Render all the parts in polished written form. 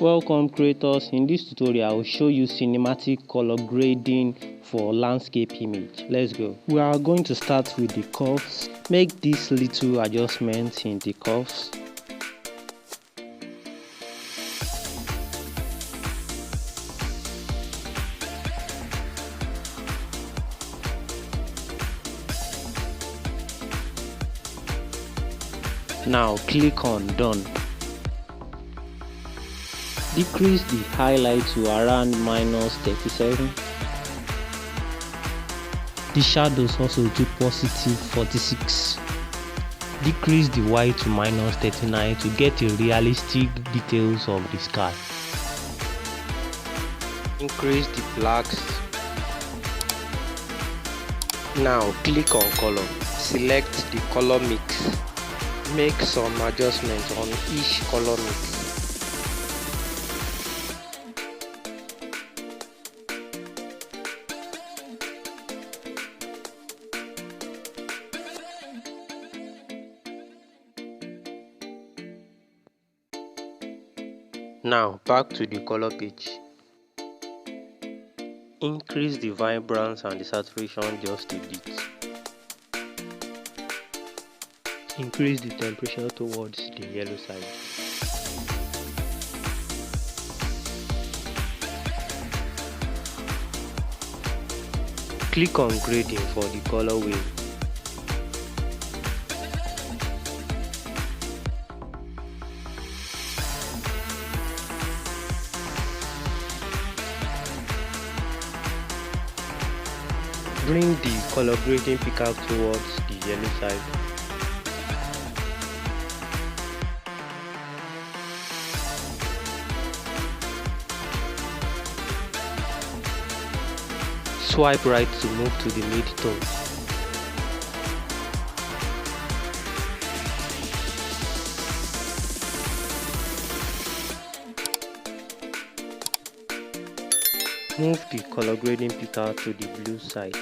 Welcome creators. In this tutorial I will show you cinematic color grading for landscape image. Let's go. We are going to start with the curves. Make these little adjustments in the curves. Now click on Done. Decrease the highlight to around -37. The shadows also to positive 46. Decrease the white to -39 to get a realistic details of the sky. Increase the blacks. Now click on color. Select the color mix. Make some adjustments on each color mix. Now back to the color page. Increase the vibrance and the saturation just a bit. Increase the temperature towards the yellow side. Click on grading for the color wave. Bring the color grading pickup towards the yellow side. Swipe right to move to the mid-tones. Move the color grading picker to the blue side.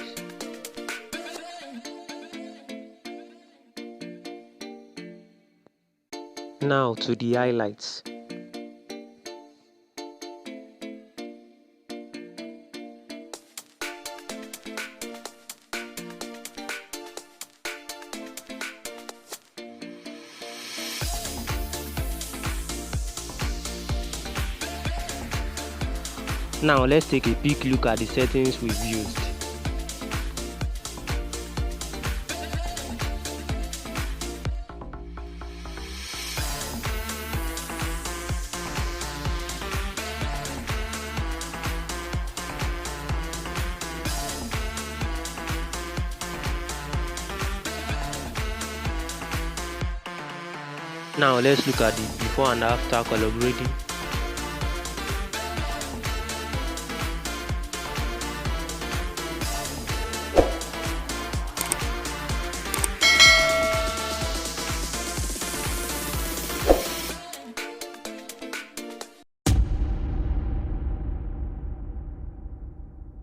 Now to the highlights. Now let's take a quick look at the settings we've used. Now let's look at the before and after color grading.